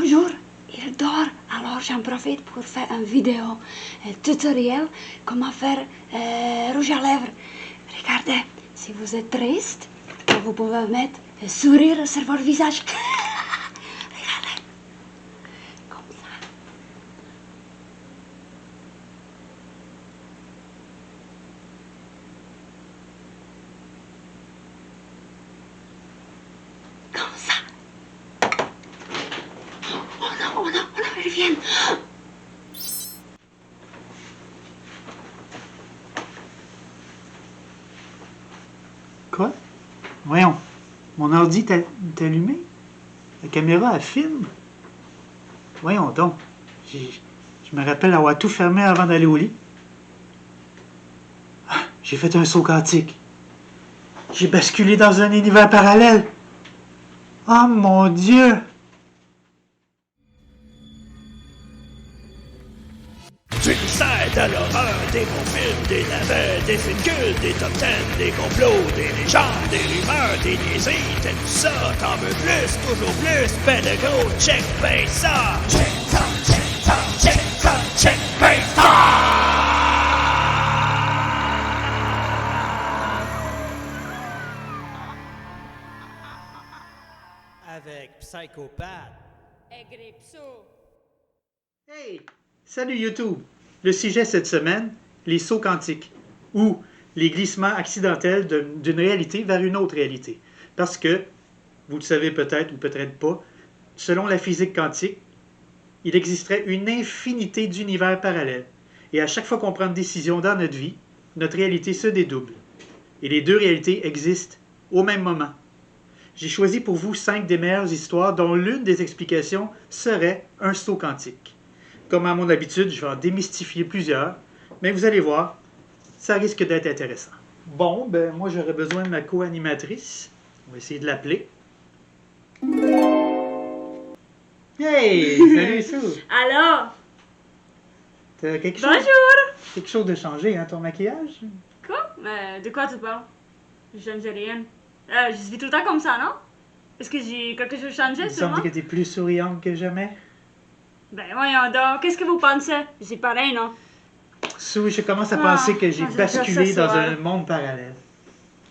Bonjour, il dort, alors j'en profite pour faire une vidéo tutoriel comment faire rouge à lèvres. Regardez, si vous êtes triste, vous pouvez mettre un sourire sur votre visage. Regardez, comme ça. Comme ça. Oh non, ils viennent. Quoi? Voyons, mon ordi est allumé? La caméra, elle filme? Voyons donc. Je me rappelle avoir tout fermé avant d'aller au lit. Ah, j'ai fait un saut quantique. J'ai basculé dans un univers parallèle. Oh mon Dieu! Tu sais de l'horreur, des bons films, des navets, des films cultes, des top 10, des complots, des légendes, des rumeurs, des niaiseries, t'aimes ça, t'en veux plus, toujours plus, ben le gros, check ben ça! Check ça, check ça, check ça, check ben ça! Avec Psychopathe. Hey! Salut YouTube! Le sujet cette semaine, les sauts quantiques, ou les glissements accidentels d'une réalité vers une autre réalité. Parce que, vous le savez peut-être ou peut-être pas, selon la physique quantique, il existerait une infinité d'univers parallèles. Et à chaque fois qu'on prend une décision dans notre vie, notre réalité se dédouble. Et les deux réalités existent au même moment. J'ai choisi pour vous 5 des meilleures histoires dont l'une des explications serait un saut quantique. Comme à mon habitude, je vais en démystifier plusieurs, mais vous allez voir, ça risque d'être intéressant. Bon, ben moi j'aurais besoin de ma co-animatrice. On va essayer de l'appeler. Hey! Salut Sue! Alors, T'as quelque chose? bonjour. Quelque chose de changé, hein, ton maquillage? Quoi? De quoi tu parles? Je ne sais rien. Je suis tout le temps comme ça, non? Est-ce que j'ai quelque chose changé Il sur moi? semble que t'es plus souriante que jamais. Ben voyons donc, qu'est-ce que vous pensez? C'est pareil, non? Sue, je commence à penser que j'ai je vais basculé faire ça dans soir. un monde parallèle.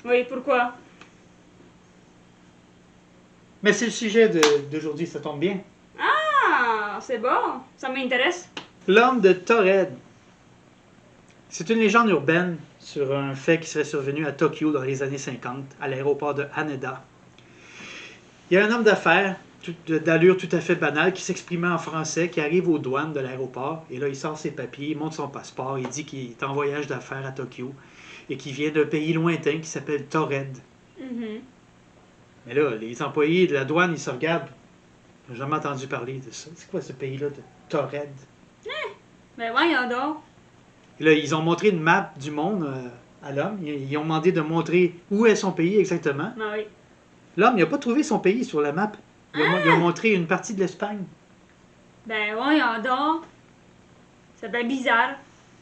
Oui, pourquoi? Mais c'est le sujet d'aujourd'hui, ça tombe bien. Ah, c'est bon, ça m'intéresse. L'homme de Taured. C'est une légende urbaine sur un fait qui serait survenu à Tokyo dans les années 50, à l'aéroport de Haneda. Il y a un homme d'affaires, d'allure tout à fait banale, qui s'exprimait en français, qui arrive aux douanes de l'aéroport, et là il sort ses papiers, il montre son passeport, il dit qu'il est en voyage d'affaires à Tokyo, et qu'il vient d'un pays lointain qui s'appelle Taured. Mhm. Mais là, les employés de la douane, ils se regardent. Ils n'ont jamais entendu parler de ça. C'est quoi ce pays-là de Taured? Ben voyons donc. Et là, ils ont montré une map du monde à l'homme. Ils ont demandé de montrer où est son pays exactement. Ben oui. L'homme, il n'a pas trouvé son pays sur la map. Il a montré une partie de l'Espagne. Ben voyons donc. C'est bien bizarre.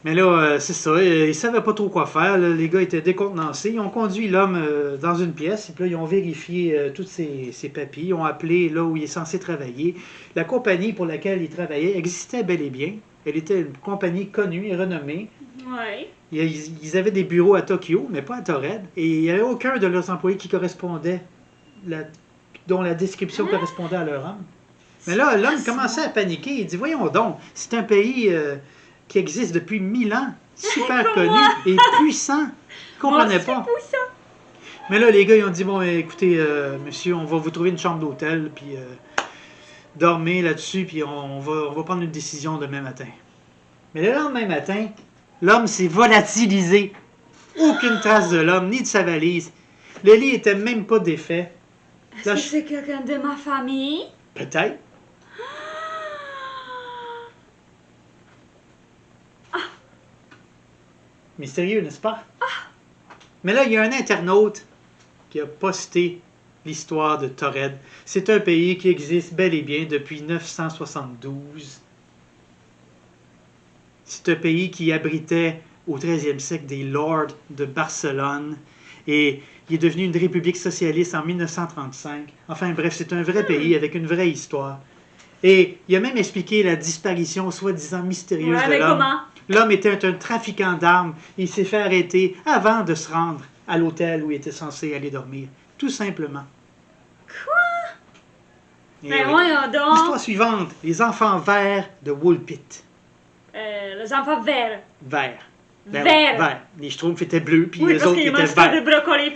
Mais là, c'est ça. Ils ne savaient pas trop quoi faire. Là. Les gars étaient décontenancés. Ils ont conduit l'homme dans une pièce. Et puis là, ils ont vérifié tous ses papiers. Ils ont appelé là où il est censé travailler. La compagnie pour laquelle il travaillait existait bel et bien. Elle était une compagnie connue et renommée. Oui. Ils avaient des bureaux à Tokyo, mais pas à Taured. Et il n'y avait aucun de leurs employés qui correspondait, dont la description correspondait à leur homme. Mais là, l'homme commençait à paniquer. Il dit, voyons donc, c'est un pays qui existe depuis 1000 ans, super connu et puissant. Il ne comprenait pas. Mais là, les gars, ils ont dit, bon, écoutez, monsieur, on va vous trouver une chambre d'hôtel, puis dormez là-dessus, puis on va prendre une décision demain matin. Mais le lendemain matin, l'homme s'est volatilisé. Aucune trace de l'homme, ni de sa valise. Le lit était même pas défait. Est-ce que c'est quelqu'un de ma famille? Peut-être. Mystérieux, n'est-ce pas? Mais là, il y a un internaute qui a posté l'histoire de Taured. C'est un pays qui existe bel et bien depuis 972. C'est un pays qui abritait au 13e siècle des lords de Barcelone et il est devenu une république socialiste en 1935. Enfin bref, c'est un vrai pays avec une vraie histoire. Et il a même expliqué la disparition soi-disant mystérieuse Ouais, de mais l'homme. comment? L'homme était un trafiquant d'armes. Il s'est fait arrêter avant de se rendre à l'hôtel où il était censé aller dormir. Tout simplement. Et Mais oui. voyons donc. L'histoire suivante, les enfants verts de Woolpit. Les enfants verts. Verts. Verts. Verts. Les Schtroumpfs étaient bleus, puis Oui, les parce autres qu'ils étaient mangent pas de verts. brocoli.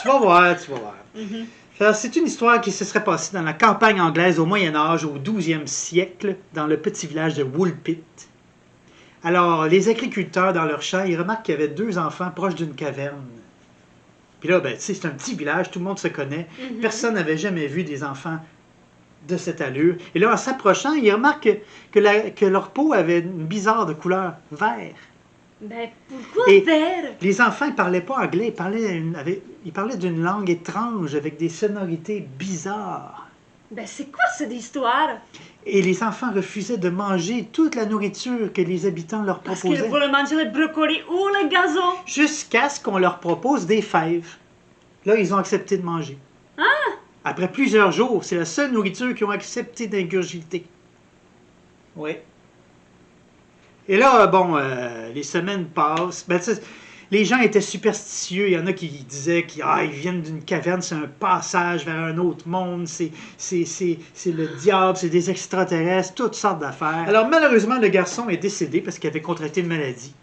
Tu vas voir, tu vas voir. Mhm. Alors, c'est une histoire qui se serait passée dans la campagne anglaise au Moyen Âge, au 12e siècle, dans le petit village de Woolpit. Alors, les agriculteurs, dans leur champ, ils remarquent qu'il y avait 2 enfants proches d'une caverne. Puis là, ben, tu sais, c'est un petit village, tout le monde se connaît. Mhm. Personne n'avait jamais vu des enfants de cette allure. Et là, en s'approchant, ils remarquent que leur peau avait une bizarre de couleur vert. Ben, pourquoi Et- vert? Les enfants ne parlaient pas anglais, ils parlaient d'une langue étrange avec des sonorités bizarres. Ben, c'est quoi cette histoire? Et les enfants refusaient de manger toute la nourriture que les habitants leur Parce qu'ils proposaient. voulaient manger le brocoli ou le gazon. Jusqu'à ce qu'on leur propose des fèves. Là, ils ont accepté de manger. Après plusieurs jours, c'est la seule nourriture qu'ils ont accepté d'ingurgiter. Oui. Et là, bon, les semaines passent. Ben, tu sais, les gens étaient superstitieux. Il y en a qui disaient qu'ils viennent d'une caverne, c'est un passage vers un autre monde, c'est le diable, c'est des extraterrestres, toutes sortes d'affaires. Alors, malheureusement, le garçon est décédé parce qu'il avait contracté une maladie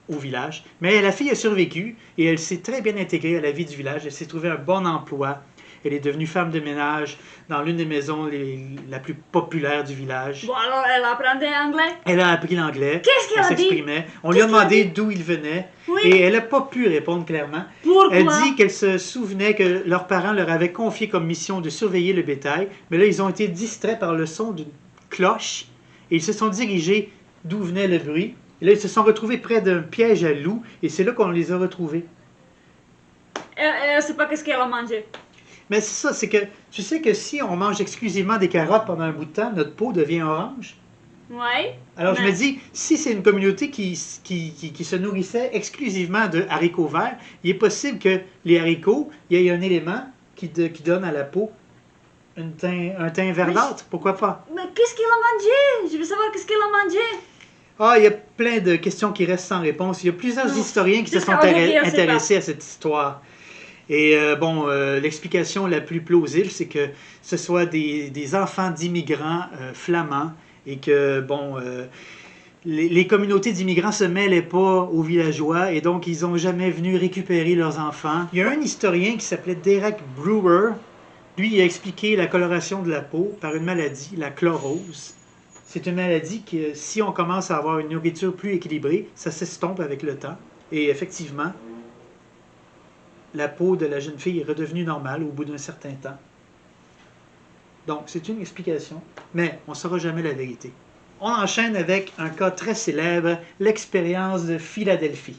au village. Mais la fille a survécu et elle s'est très bien intégrée à la vie du village. Elle s'est trouvée un bon emploi. Elle est devenue femme de ménage dans l'une des maisons la plus populaire du village. Bon, alors, elle apprenait anglais? Elle a appris l'anglais. Qu'est-ce qu'elle Elle a dit? s'exprimait. On lui a Qu'est-ce qu'elle a demandé dit? d'où il venait. Oui. Et elle n'a pas pu répondre clairement. Pourquoi? Elle dit qu'elle se souvenait que leurs parents leur avaient confié comme mission de surveiller le bétail. Mais là, ils ont été distraits par le son d'une cloche. Et ils se sont dirigés d'où venait le bruit. Et là, ils se sont retrouvés près d'un piège à loups. Et c'est là qu'on les a retrouvés. Elle sait pas qu'est-ce qu'elle a mangé. Mais c'est ça, c'est que tu sais que si on mange exclusivement des carottes pendant un bout de temps, notre peau devient orange. Ouais. Alors je Mais- me dis, si c'est une communauté qui se nourrissait exclusivement de haricots verts, il est possible que les haricots, il y ait un élément qui donne à la peau un teint verdâtre. Pourquoi pas? Mais qu'est-ce qu'elle a mangé? Je veux savoir qu'est-ce qu'elle a mangé. Ah, il y a plein de questions qui restent sans réponse. Il y a plusieurs Non. historiens qui se Jusqu'à sont aujourd'hui, on sait intéressés à cette histoire. Et l'explication la plus plausible, c'est que ce soit des enfants d'immigrants flamands et que, les communautés d'immigrants se mêlaient pas aux villageois et donc ils n'ont jamais venu récupérer leurs enfants. Il y a un historien qui s'appelait Derek Brewer. Lui, il a expliqué la coloration de la peau par une maladie, la chlorose. C'est une maladie qui, si on commence à avoir une nourriture plus équilibrée, ça s'estompe avec le temps. Et effectivement, la peau de la jeune fille est redevenue normale au bout d'un certain temps. Donc, c'est une explication, mais on ne saura jamais la vérité. On enchaîne avec un cas très célèbre, l'expérience de Philadelphie.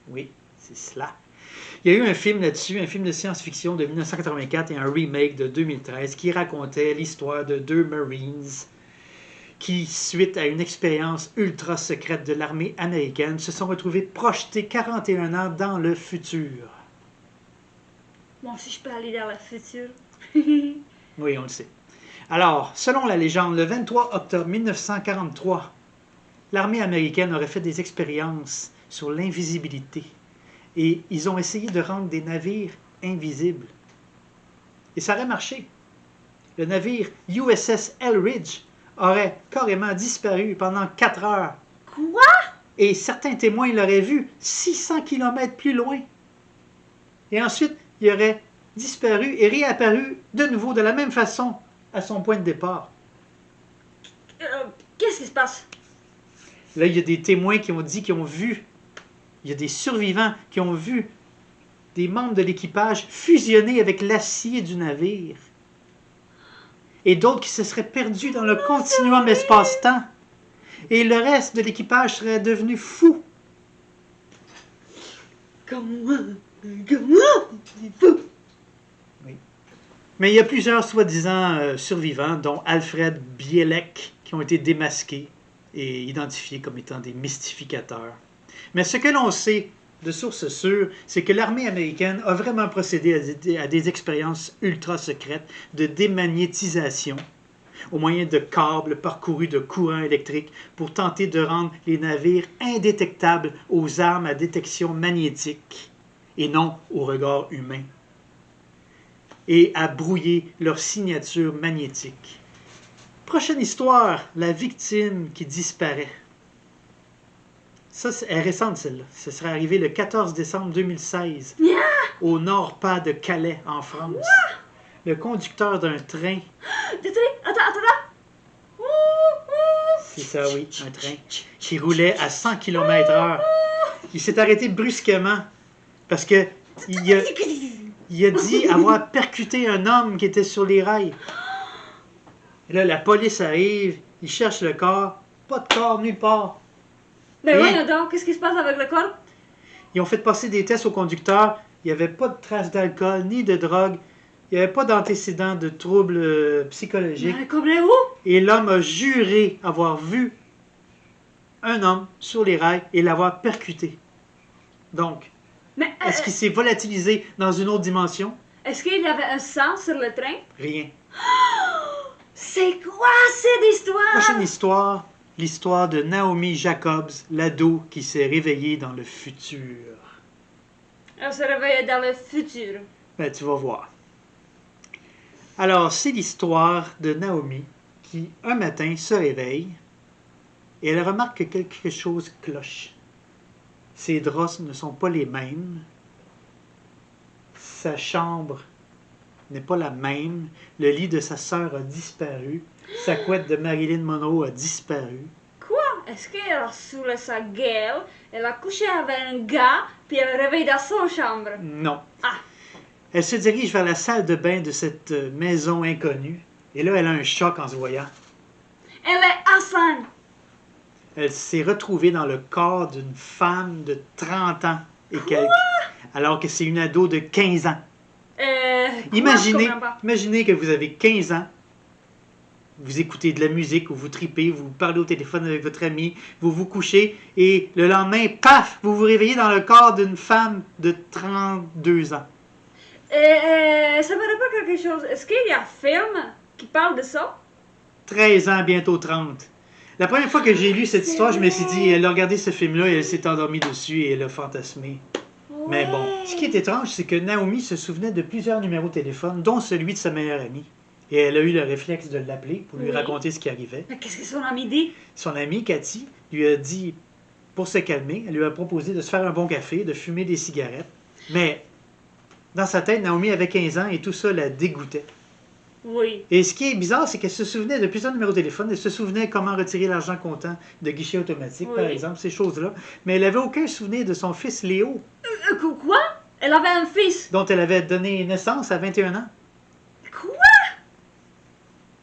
Oui, c'est cela. Il y a eu un film là-dessus, un film de science-fiction de 1984 et un remake de 2013 qui racontait l'histoire de 2 Marines qui, suite à une expérience ultra secrète de l'armée américaine, se sont retrouvés projetés 41 ans dans le futur. Bon, si je peux aller dans le futur. Oui, on le sait. Alors, selon la légende, le 23 octobre 1943, l'armée américaine aurait fait des expériences sur l'invisibilité. Et ils ont essayé de rendre des navires invisibles. Et ça aurait marché. Le navire USS Eldridge aurait carrément disparu pendant 4 heures. Quoi? Et certains témoins l'auraient vu 600 km plus loin. Et ensuite, il aurait disparu et réapparu de nouveau de la même façon à son point de départ. Qu'est-ce qui se passe? Là, il y a des témoins qui ont dit qu'ils ont vu, il y a des survivants qui ont vu des membres de l'équipage fusionner avec l'acier du navire. Et d'autres qui se seraient perdus dans le continuum espace-temps. Et le reste de l'équipage serait devenu fou. Comme moi. Fou. Oui. Mais il y a plusieurs soi-disant survivants, dont Alfred Bielek, qui ont été démasqués et identifiés comme étant des mystificateurs. Mais ce que l'on sait de sources sûres, c'est que l'armée américaine a vraiment procédé à des expériences ultra secrètes de démagnétisation au moyen de câbles parcourus de courants électriques pour tenter de rendre les navires indétectables aux armes à détection magnétique et non au regard humain, et à brouiller leur signature magnétique. Prochaine histoire, la victime qui disparaît. Ça, est récente, celle-là. Ce serait arrivé le 14 décembre 2016, au nord-pas de Calais, en France. Le conducteur d'un train... Désolé, attends. C'est ça, oui, un train qui roulait à 100 km/h. Il s'est arrêté brusquement parce que il a dit avoir percuté un homme qui était sur les rails. Et là, la police arrive, ils cherchent le corps. Pas de corps nulle part. Mais Et- voyons donc, qu'est-ce qui se passe avec le corps? Ils ont fait passer des tests au conducteur. Il n'y avait pas de traces d'alcool ni de drogue. Il n'y avait pas d'antécédents de troubles psychologiques. Mais comme où? Et l'homme a juré avoir vu un homme sur les rails et l'avoir percuté. Donc, Mais est-ce qu'il s'est volatilisé dans une autre dimension? est-ce qu'il y avait un sang sur le train? Rien. C'est quoi cette histoire? Prochaine histoire, l'histoire de Naomi Jacobs, l'ado qui s'est réveillé dans le futur. Elle se réveille dans le futur. Ben, tu vas voir. Alors, c'est l'histoire de Naomi qui, un matin, se réveille et elle remarque que quelque chose cloche. Ses draps ne sont pas les mêmes. Sa chambre n'est pas la même. Le lit de sa sœur a disparu. Sa couette de Marilyn Monroe a disparu. Est-ce qu'elle a saoulé sa gueule, elle a couché avec un gars, puis elle est réveillée dans son chambre? Non. Ah. Elle se dirige vers la salle de bain de cette maison inconnue. Et là, elle a un choc en se voyant. Elle est enceinte! Elle s'est retrouvée dans le corps d'une femme de 30 ans et quelques, alors que c'est une ado de 15 ans. Imaginez. Imaginez que vous avez 15 ans, vous écoutez de la musique ou vous tripez, vous parlez au téléphone avec votre ami, vous vous couchez et le lendemain, paf, vous vous réveillez dans le corps d'une femme de 32 ans. Ça me rappelle quelque chose. Est-ce qu'il y a un film qui parle de ça? 13 ans, bientôt 30. La première fois que j'ai lu cette histoire, je me suis dit, elle a regardé ce film-là et elle s'est endormie dessus et elle a fantasmé. Mais bon, ce qui est étrange, c'est que Naomi se souvenait de plusieurs numéros de téléphone, dont celui de sa meilleure amie. Et elle a eu le réflexe de l'appeler pour lui Oui. raconter ce qui arrivait. Mais qu'est-ce que son ami dit? Son amie, Cathy, lui a dit, pour se calmer, elle lui a proposé de se faire un bon café, de fumer des cigarettes. Mais dans sa tête, Naomi avait 15 ans et tout ça la dégoûtait. Oui. Et ce qui est bizarre, c'est qu'elle se souvenait de plusieurs numéros de téléphone. Elle se souvenait comment retirer l'argent comptant de guichet automatique, Oui. par exemple, ces choses-là. Mais elle n'avait aucun souvenir de son fils Léo, Quoi? Elle avait un fils. dont elle avait donné naissance à 21 ans. Quoi?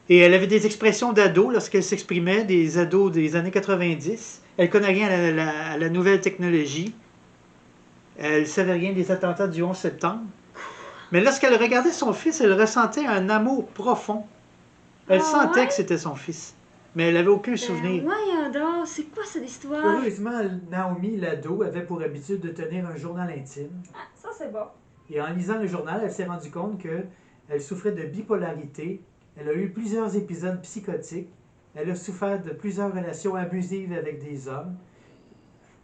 Et elle avait des expressions d'ado lorsqu'elle s'exprimait, des ados des années 90. Elle connaît rien à la nouvelle technologie. Elle savait rien des attentats du 11 septembre. Mais lorsqu'elle regardait son fils, elle ressentait un amour profond. Elle Ah sentait ouais? que c'était son fils. Mais elle n'avait aucun Ben, souvenir. voyons donc, c'est quoi cette histoire? Heureusement, Naomi, l'ado, avait pour habitude de tenir un journal intime. Ah, ça c'est bon. Et en lisant le journal, elle s'est rendue compte qu'elle souffrait de bipolarité. Elle a eu plusieurs épisodes psychotiques. Elle a souffert de plusieurs relations abusives avec des hommes.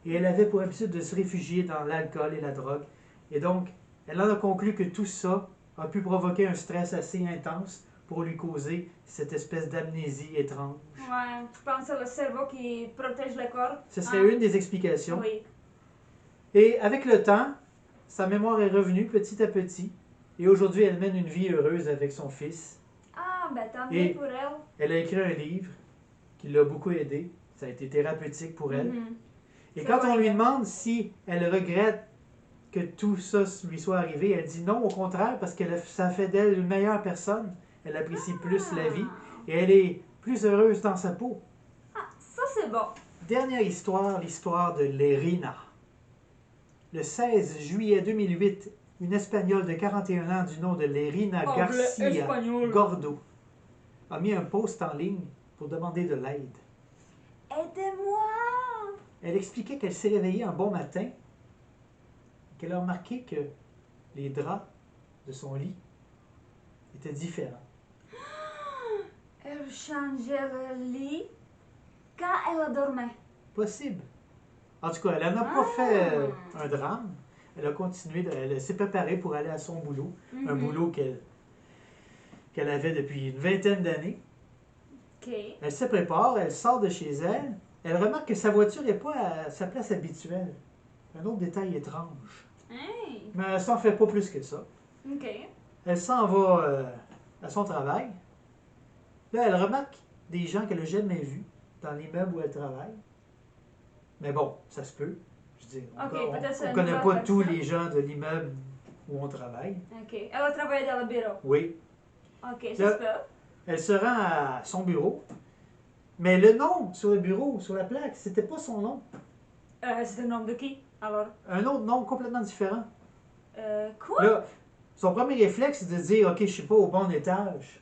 Et elle avait pour habitude de se réfugier dans l'alcool et la drogue. Et donc, elle en a conclu que tout ça a pu provoquer un stress assez intense pour lui causer cette espèce d'amnésie étrange. Ouais, je pense que c'est le cerveau qui protège le corps. Ce serait une des explications. Oui. Et avec le temps, sa mémoire est revenue petit à petit. Et aujourd'hui, elle mène une vie heureuse avec son fils. Ah, ben tant Et- mieux pour elle. Elle a écrit un livre qui l'a beaucoup aidé. Ça a été thérapeutique pour elle. Mhm. Et C'est quand on vrai. lui demande si elle regrette que tout ça lui soit arrivé, elle dit non, au contraire, parce que ça fait d'elle une meilleure personne. Elle apprécie plus la vie et elle est plus heureuse dans sa peau. Ça c'est bon. Dernière histoire, l'histoire de Lerina. Le 16 juillet 2008, une Espagnole de 41 ans du nom de Lerina Oh, Garcia le espagnol. Gordo a mis un post en ligne pour demander de l'aide. Aidez-moi. Elle expliquait qu'elle s'est réveillée un bon matin et qu'elle a remarqué que les draps de son lit étaient différents. Elle changeait le lit quand elle dormait. Possible. En tout cas, elle n'en a pas fait un drame. Elle a continué, elle s'est préparée pour aller à son boulot. Un boulot qu'elle avait depuis une vingtaine d'années. Ok. Elle se prépare, elle sort de chez elle. Elle remarque que sa voiture n'est pas à sa place habituelle. Un autre détail étrange. Hey. Mais elle s'en fait pas plus que ça. Ok. Elle s'en va à son travail. Là, elle remarque des gens qu'elle n'a jamais vus dans l'immeuble où elle travaille. Mais bon, ça se peut. Je veux dire, Ok, peut-être c'est on une connaît nouvelle pas tous personne. les gens de l'immeuble où on travaille. Ok. Elle a travaillé dans le bureau. Oui. Ok, ça se peut. Elle se rend à son bureau. Mais le nom sur le bureau, sur la plaque, c'était pas son nom. C'est le nom de qui, alors? Un autre nom complètement différent. Quoi? Là, son premier réflexe, c'est de dire, OK, je suis pas au bon étage.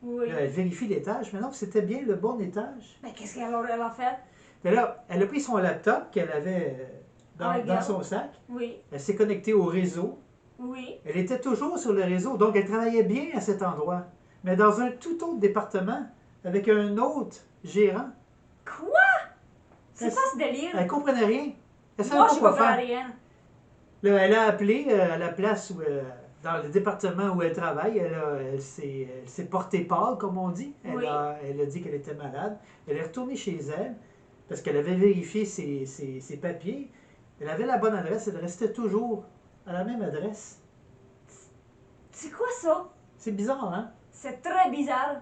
Oui. Là, elle vérifie l'étage, mais non, c'était bien le bon étage. Mais qu'est-ce qu'elle a fait? Mais là, elle a pris son laptop qu'elle avait dans son sac. Oui. Elle s'est connectée au réseau. Oui. Elle était toujours sur le réseau, donc elle travaillait bien à cet endroit. Mais dans un tout autre département, avec un autre gérant. Quoi? C'est quoi ce délire? Elle comprenait rien. Elle savait Moi, pas je quoi comprends faire. rien. Là, elle a appelé à la place où, dans le département où elle travaille. Elle s'est portée pâle, comme on dit. Oui. Elle a dit qu'elle était malade. Elle est retournée chez elle parce qu'elle avait vérifié ses papiers. Elle avait la bonne adresse. Elle restait toujours à la même adresse. C'est quoi ça? C'est bizarre, hein? C'est très bizarre.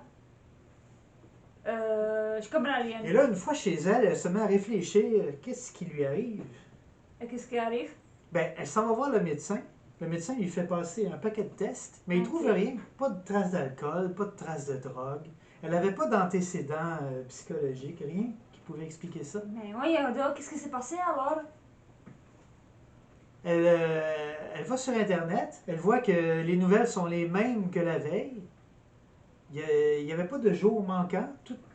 Je comprends rien. Et là, une fois chez elle, elle se met à réfléchir. Qu'est-ce qui lui arrive? Et qu'est-ce qui arrive? Ben, elle s'en va voir le médecin. Le médecin lui fait passer un paquet de tests, mais il Ok. trouve rien. Pas de traces d'alcool, pas de traces de drogue. Elle n'avait pas d'antécédents psychologiques, rien qui pouvait expliquer ça. Mais voyons donc, qu'est-ce qui s'est passé alors? Elle va sur Internet, elle voit que les nouvelles sont les mêmes que la veille. Il n'y avait pas de jour manquant,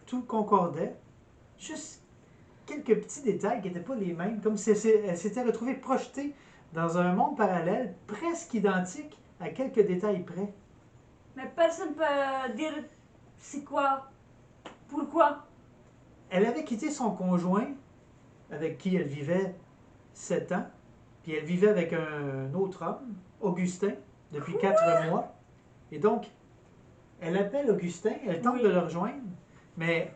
tout concordait. Juste quelques petits détails qui n'étaient pas les mêmes, comme si elle s'était retrouvée projetée dans un monde parallèle presque identique à quelques détails près. Mais personne peut dire c'est quoi? Pourquoi? Elle avait quitté son conjoint avec qui elle vivait 7 ans, puis elle vivait avec un autre homme, Augustin, depuis 4 mois. Et donc, elle appelle Augustin, elle tente Oui. de le rejoindre, mais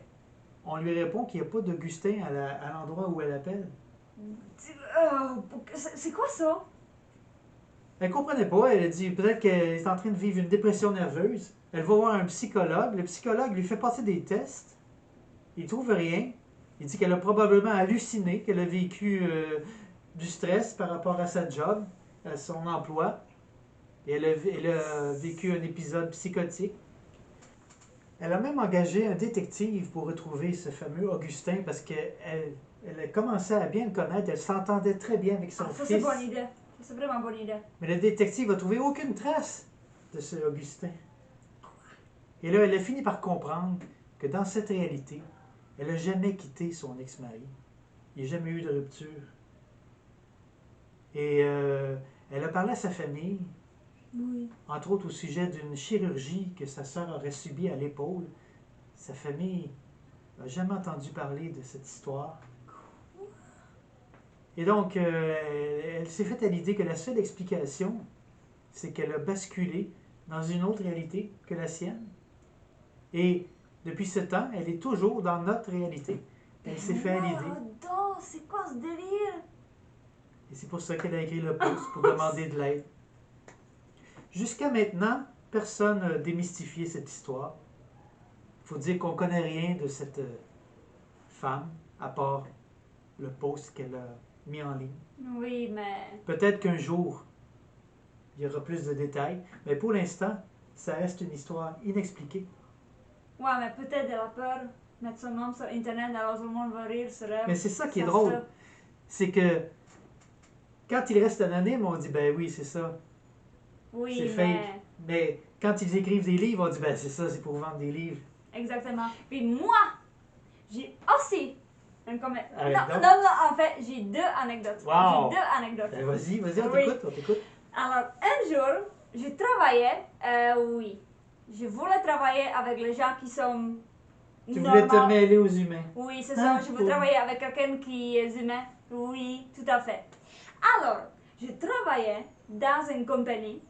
on lui répond qu'il n'y a pas d'Augustin à l'endroit où elle appelle. C'est quoi ça? Elle comprenait pas, elle a dit peut-être qu'elle est en train de vivre une dépression nerveuse. Elle va voir un psychologue, le psychologue lui fait passer des tests, il trouve rien. Il dit qu'elle a probablement halluciné, qu'elle a vécu du stress par rapport à sa job, à son emploi. Et elle a vécu un épisode psychotique. Elle a même engagé un détective pour retrouver ce fameux Augustin parce qu'elle a commencé à bien le connaître, elle s'entendait très bien avec son Ah, ça fils. c'est bonne idée. Ça, c'est vraiment bonne idée. Mais le détective n'a trouvé aucune trace de ce Augustin. Et là, elle a fini par comprendre que dans cette réalité, elle n'a jamais quitté son ex-mari. Il n'y a jamais eu de rupture. Et elle a parlé à sa famille, Oui. entre autres au sujet d'une chirurgie que sa sœur aurait subie à l'épaule. Sa famille n'a jamais entendu parler de cette histoire. Et donc, elle s'est faite à l'idée que la seule explication, c'est qu'elle a basculé dans une autre réalité que la sienne. Et depuis ce temps, elle est toujours dans notre réalité. Elle s'est fait à l'idée. Oh, c'est quoi ce délire? Et c'est pour ça qu'elle a écrit le post pour demander de l'aide. Jusqu'à maintenant, personne n'a démystifié cette histoire. Il faut dire qu'on ne connaît rien de cette femme, à part le post qu'elle a mis en ligne. Oui, mais... Peut-être qu'un jour, il y aura plus de détails, mais pour l'instant, ça reste une histoire inexpliquée. Ouais, mais peut-être elle a peur de mettre son nom sur Internet, alors tout le monde va rire sur elle. Mais c'est ça qui est Ça drôle. se- C'est que quand il reste anonyme, on dit ben oui, c'est ça, Oui, c'est mais... fake. Mais quand ils écrivent des livres, on dit ben c'est ça, c'est pour vendre des livres. Exactement. Puis moi, j'ai aussi une comment... Anecdote? Non, en fait, j'ai 2 anecdotes. Wow. J'ai 2 anecdotes. Ben vas-y, on Oui. t'écoute, on t'écoute. Alors, un jour, je travaillais, oui, je voulais travailler avec les gens qui sont Tu voulais te normaux. mêler aux humains. Oui, c'est Ah, ça. Je veux cool. travailler avec quelqu'un qui est humain. Oui, tout à fait. Alors, je travaillais dans une compagnie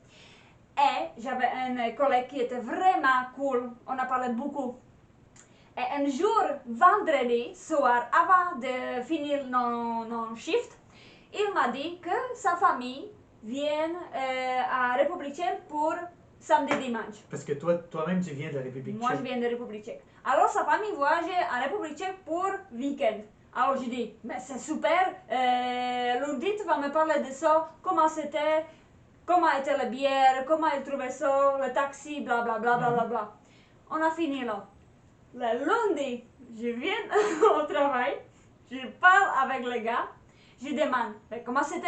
et j'avais un collègue qui était vraiment cool. On a parlé beaucoup. Et un jour, vendredi soir, avant de finir nos shift, il m'a dit que sa famille vient à République tchèque pour samedi dimanche. Parce que toi-même, tu viens de la République Moi, je tchèque. viens de République tchèque. Alors, sa famille voyageait en République tchèque pour week-end. Alors, je dis, mais c'est super, Lourdit va me parler de ça, comment c'était, comment était la bière, comment il trouvait ça, le taxi, bla bla bla bla bla bla. On a fini là. Le lundi, je viens au travail, je parle avec le gars, je demande, mais comment c'était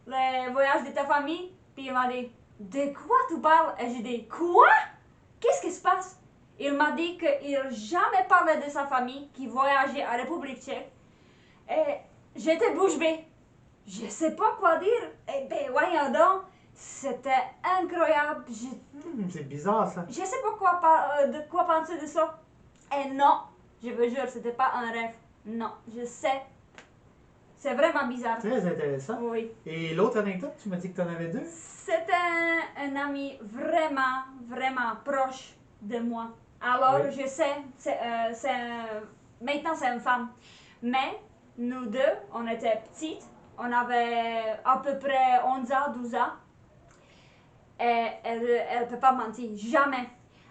le voyage de ta famille? Puis il m'a dit, de quoi tu parles? Et je dis, quoi? Qu'est-ce qui se passe? Il m'a dit qu'il n'a jamais parlé de sa famille qui voyageait en République tchèque. Et j'étais bouche bée. Je ne sais pas quoi dire. Eh bien, voyons donc, c'était incroyable. C'est bizarre, ça. Je ne sais pas de quoi penser de ça. Et non, je vous jure, c'était pas un rêve. Non, je sais. C'est vraiment bizarre. Très intéressant. Oui. Et l'autre anecdote, tu m'as dit que tu en avais deux? C'était un ami vraiment, vraiment proche de moi. Alors, Oui. je sais, maintenant c'est une femme. Mais nous deux, on était petites. On avait à peu près 11 ans, 12 ans. Et elle ne peut pas mentir, jamais.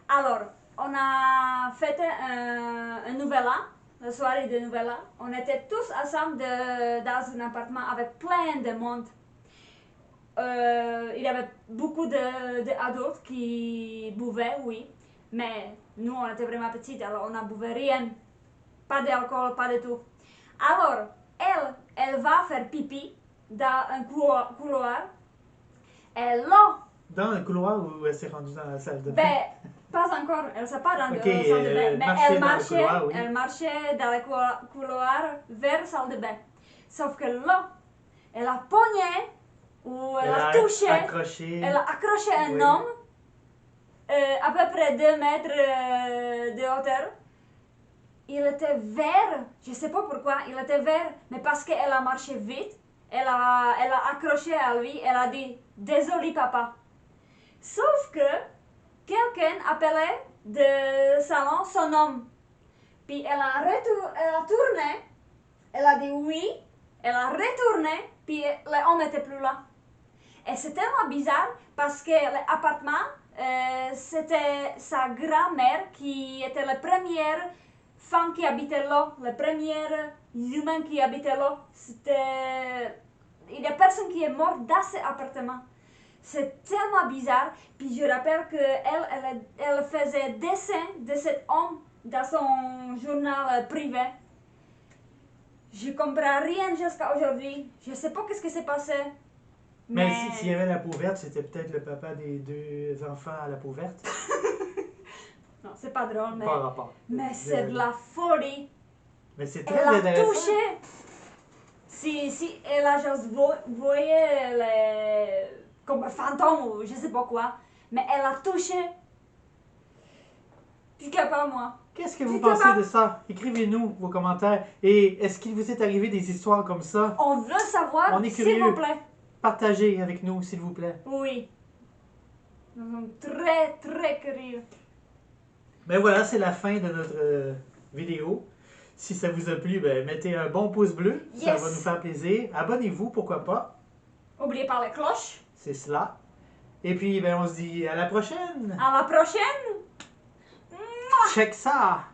Alors, on a fêté un nouvel an, la soirée de nouvel an. On était tous ensemble dans un appartement avec plein de monde. Il y avait beaucoup d'adultes qui buvaient, oui. Mais nous, on était vraiment petites, alors on n'a buvait rien. Pas d'alcool, pas de tout. Alors, elle va faire pipi dans un couloir. Et là, Dans le couloir ou elle s'est rendue dans la salle de bain? ben, pas encore, elle ne s'est pas rendue Ok, dans la salle de bain, mais marchait dans le couloir, oui. elle marchait dans le couloir vers la salle de bain. Sauf que là, elle a pogné, ou elle a touché, accroché. elle a accroché un Oui. homme, à peu près 2 mètres de hauteur. Il était vert, je ne sais pas pourquoi, il était vert, mais parce qu'elle a marché vite, elle a accroché à lui, elle a dit « Désolé papa ». Sauf que quelqu'un appelait de salon son homme. Puis elle a tourné, elle a dit oui, elle a retourné, puis l'homme n'était plus là. Et c'est tellement bizarre parce que l'appartement, c'était sa grand-mère qui était la première femme qui habitait là, la première humain qui habitait là. Il n'y a personne qui est mort dans cet appartement. C'est tellement bizarre. Puis je rappelle qu'elle faisait dessin de cet homme dans son journal privé. Je comprends rien jusqu'à aujourd'hui. Je ne sais pas qu'est-ce qui s'est passé. Mais s'il y avait la peau verte, c'était peut-être le papa des 2 enfants à la peau verte. Non, c'est pas drôle, mais, Pas rapport. mais c'est de la folie. Mais c'est très Elle a intéressant. touché. Si elle a juste voyé comme un fantôme ou je sais pas quoi, mais elle a touché. Puis pas moi. Qu'est-ce que vous Dites pensez pas. de ça? Écrivez-nous vos commentaires. Et est-ce qu'il vous est arrivé des histoires comme ça? On veut savoir, On est s'il curieux. vous plaît. Partagez avec nous, s'il vous plaît. Oui. Nous sommes très, très curieux. Ben voilà, c'est la fin de notre vidéo. Si ça vous a plu, ben mettez un bon pouce bleu. Ça Yes. va nous faire plaisir. Abonnez-vous, pourquoi pas. Oubliez pas la cloche. C'est cela. Et puis, ben on se dit à la prochaine. À la prochaine. Check ça!